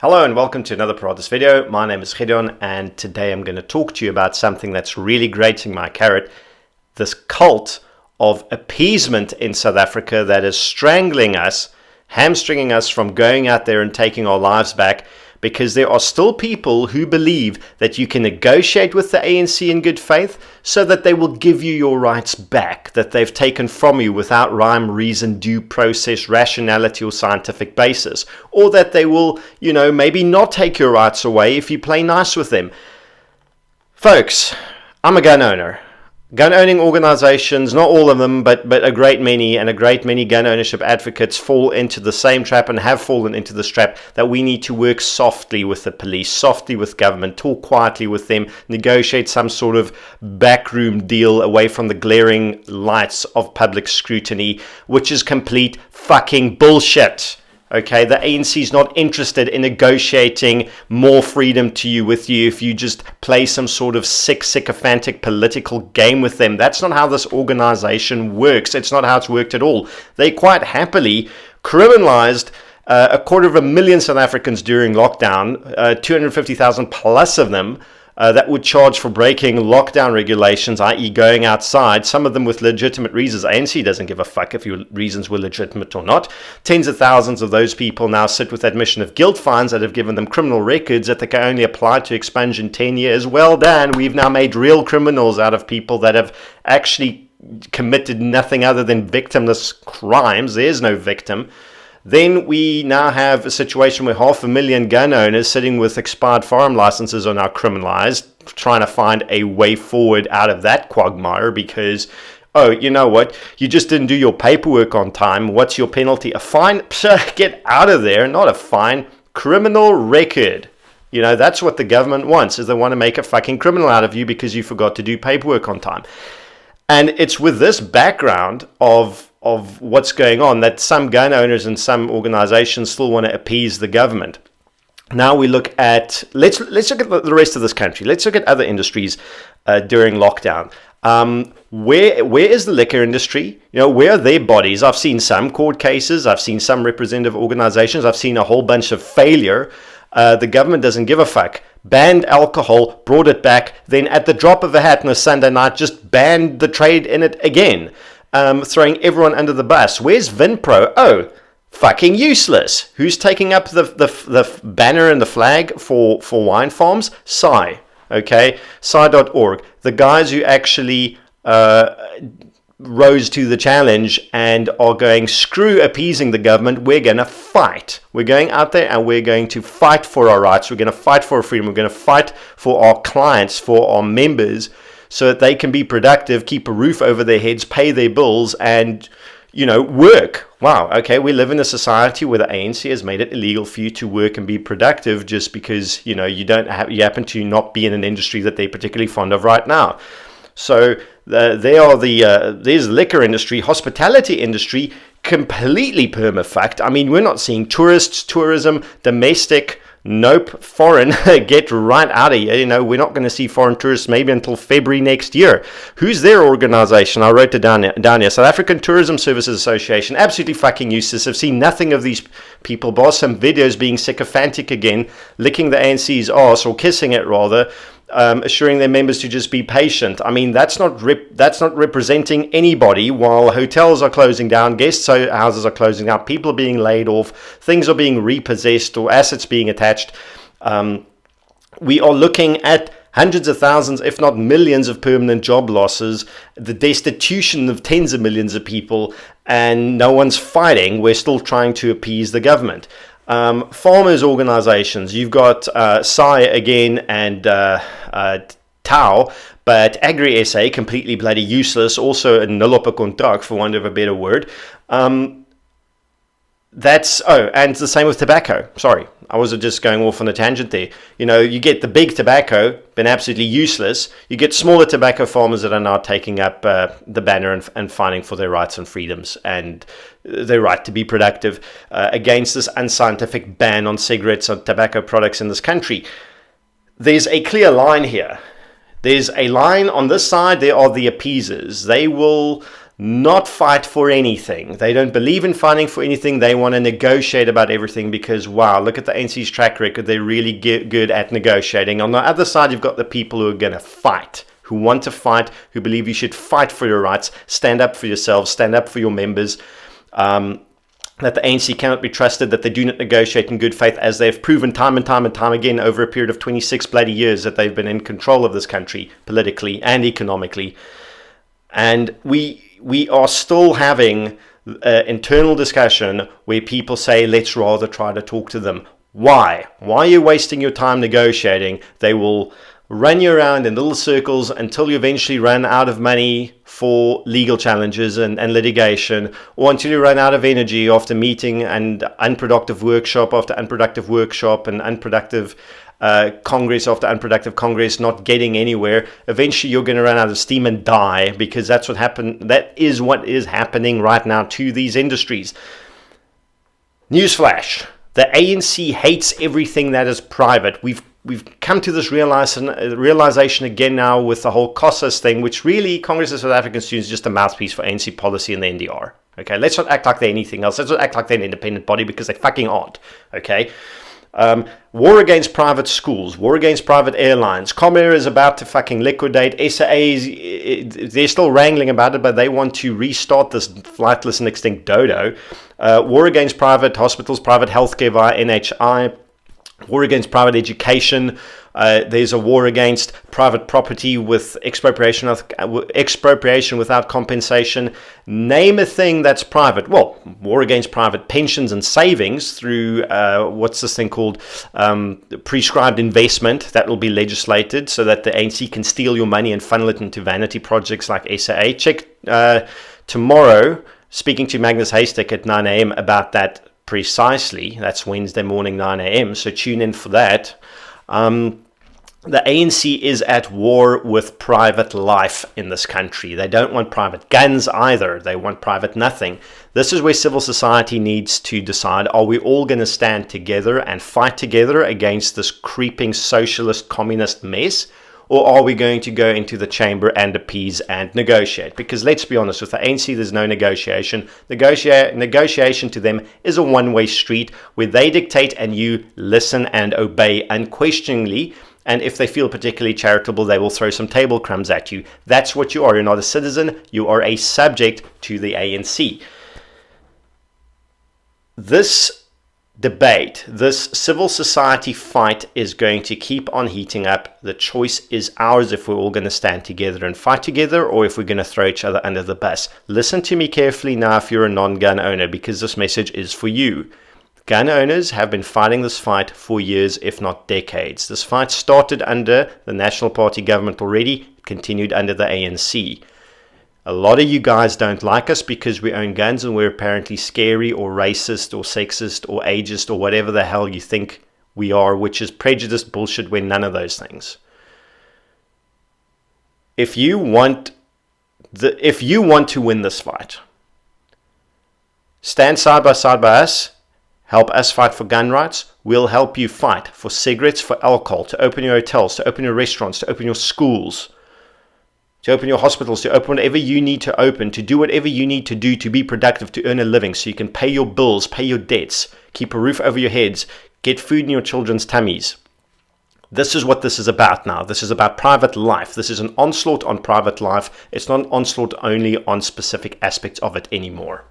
Hello and welcome to another part of this video. My name is Gideon and today I'm going to talk to you about something that's really grating my carrot. This cult of appeasement in South Africa that is strangling us, hamstringing us from going out there and taking our lives back, because there are still people who believe that you can negotiate with the ANC in good faith so that they will give you your rights back that they've taken from you without rhyme, reason, due process, rationality or scientific basis, or that they will, maybe not take your rights away if you play nice with them. Folks, I'm a gun owner. Gun-owning organizations, not all of them, but a great many, and a great many gun ownership advocates fall into the same trap and have fallen into this trap that we need to work softly with the police, softly with government, talk quietly with them, negotiate some sort of backroom deal away from the glaring lights of public scrutiny, which is complete fucking bullshit. Okay, the ANC is not interested in negotiating more freedom to you with you if you just play some sort of sycophantic political game with them. That's not how this organization works. It's not how it's worked at all. They quite happily criminalized 250,000 South Africans during lockdown, 250,000 plus of them. That would charge for breaking lockdown regulations, i.e. going outside, some of them with legitimate reasons. ANC doesn't give a fuck if your reasons were legitimate or not. Tens of thousands of those people now sit with admission of guilt fines that have given them criminal records that they can only apply to expunge in 10 years. Well done. We've now made real criminals out of people that have actually committed nothing other than victimless crimes. There's no victim. Then we now have a situation where 500,000 gun owners sitting with expired firearm licenses are now criminalized, trying to find a way forward out of that quagmire because, oh, you know what? You just didn't do your paperwork on time. What's your penalty? A fine? Get out of there. Not a fine. Criminal record. That's what the government wants, is they want to make a fucking criminal out of you because you forgot to do paperwork on time. And it's with this background of what's going on that some gun owners and some organizations still want to appease the government. Now we look at, let's look at the rest of this country. Let's look at other industries during lockdown. Where is the liquor industry? Where are their bodies? I've seen some court cases. I've seen some representative organizations. I've seen a whole bunch of failure. The government doesn't give a fuck. Banned alcohol, brought it back, then at the drop of a hat on a Sunday night, just banned the trade in it again. Throwing everyone under the bus. Where's Vinpro? Oh, fucking useless. Who's taking up the banner and the flag for wine farms? SCI, okay? SCI.org. The guys who actually rose to the challenge and are going, screw appeasing the government, we're going to fight. We're going out there and we're going to fight for our rights. We're going to fight for our freedom. We're going to fight for our clients, for our members, so that they can be productive, keep a roof over their heads, pay their bills, and, work. Wow, okay, we live in a society where the ANC has made it illegal for you to work and be productive just because, you happen to not be in an industry that they're particularly fond of right now. So there's the liquor industry, hospitality industry, completely perma-fucked. I mean, we're not seeing tourists, tourism, domestic. Nope, foreign, get right out of here. We're not going to see foreign tourists maybe until February next year. Who's their organization? I wrote it down here. South African Tourism Services Association. Absolutely fucking useless. I've seen nothing of these people. Boss, some videos being sycophantic again, licking the ANC's ass, or kissing it rather, assuring their members to just be patient. I mean, that's not representing anybody. While hotels are closing down, guest houses are closing down, people are being laid off, things are being repossessed or assets being attached. We are looking at hundreds of thousands, if not millions, of permanent job losses, the destitution of tens of millions of people, and no one's fighting. We're still trying to appease the government. Farmers organizations, you've got SCI again and TAO, but Agri SA, completely bloody useless, also a nul op 'n kontak, for want of a better word. And it's the same with tobacco. Sorry, I was just going off on a tangent there. You get the big tobacco, been absolutely useless. You get smaller tobacco farmers that are now taking up the banner and fighting for their rights and freedoms and their right to be productive against this unscientific ban on cigarettes and tobacco products in this country. There's a clear line here. There's a line on this side. There are the appeasers. They will not fight for anything. They don't believe in fighting for anything. They want to negotiate about everything because, wow, look at the ANC's track record. They're really good at negotiating. On the other side, you've got the people who are going to fight, who want to fight, who believe you should fight for your rights, stand up for yourselves, stand up for your members, that the ANC cannot be trusted, that they do not negotiate in good faith, as they've proven time and time and time again over a period of 26 bloody years that they've been in control of this country politically and economically. And we are still having internal discussion where people say, let's rather try to talk to them. Why? Why are you wasting your time negotiating? They will run you around in little circles until you eventually run out of money for legal challenges and litigation, or until you run out of energy after meeting and unproductive workshop after unproductive workshop and unproductive Congress after unproductive Congress, not getting anywhere. Eventually you're going to run out of steam and die, because that's what happened. That is what is happening right now to these industries. Newsflash: the ANC hates everything that is private. We've come to this realization again now with the whole COSAS thing, which really Congress of South African Students is just a mouthpiece for ANC policy in the NDR. Okay, let's not act like they're anything else. Let's not act like they're an independent body, because they fucking aren't. Okay. War against private schools, war against private airlines. Comair is about to fucking liquidate. SAA, they're still wrangling about it, but they want to restart this flightless and extinct dodo. War against private hospitals, private healthcare via NHI. War against private education. There's a war against private property with expropriation without compensation. Name a thing that's private. Well, war against private pensions and savings through what's this thing called prescribed investment that will be legislated so that the ANC can steal your money and funnel it into vanity projects like SAA. Check tomorrow, speaking to Magnus Haystack at 9 a.m. about that precisely. That's Wednesday morning, 9 a.m. So tune in for that. The ANC is at war with private life in this country. They don't want private guns either. They want private nothing. This is where civil society needs to decide, are we all going to stand together and fight together against this creeping socialist communist mess? Or are we going to go into the chamber and appease and negotiate? Because let's be honest, with the ANC, there's no negotiation. Negotiation to them is a one-way street where they dictate and you listen and obey unquestioningly. And if they feel particularly charitable, they will throw some table crumbs at you. That's what you are. You're not a citizen. You are a subject to the ANC. This debate, this civil society fight is going to keep on heating up. The choice is ours if we're all going to stand together and fight together, or if we're going to throw each other under the bus. Listen to me carefully now if you're a non-gun owner, because this message is for you. Gun owners have been fighting this fight for years, if not decades. This fight started under the National Party government already, it continued under the ANC. A lot of you guys don't like us because we own guns and we're apparently scary or racist or sexist or ageist or whatever the hell you think we are, which is prejudiced bullshit. We're none of those things. If you want to win this fight, stand side by us. Help us fight for gun rights. We'll help you fight for cigarettes, for alcohol, to open your hotels, to open your restaurants, to open your schools, to open your hospitals, to open whatever you need to open, to do whatever you need to do to be productive, to earn a living so you can pay your bills, pay your debts, keep a roof over your heads, get food in your children's tummies. This is what this is about now. This is about private life. This is an onslaught on private life. It's not an onslaught only on specific aspects of it anymore.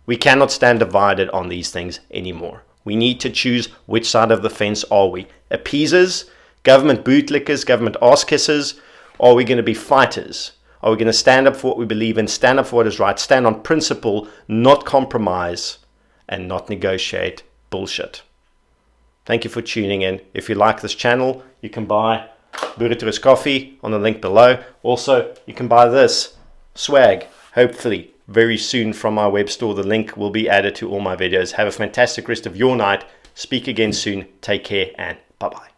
We cannot stand divided on these things anymore. We need to choose which side of the fence are we. Appeasers, government bootlickers, government ass kissers, or are we going to be fighters? Are we going to stand up for what we believe in, stand up for what is right, stand on principle, not compromise, and not negotiate bullshit? Thank you for tuning in. If you like this channel, you can buy Burrito's coffee on the link below. Also, you can buy this swag, hopefully very soon from my web store. The link will be added to all my videos. Have a fantastic rest of your night. Speak again soon. Take care and bye-bye.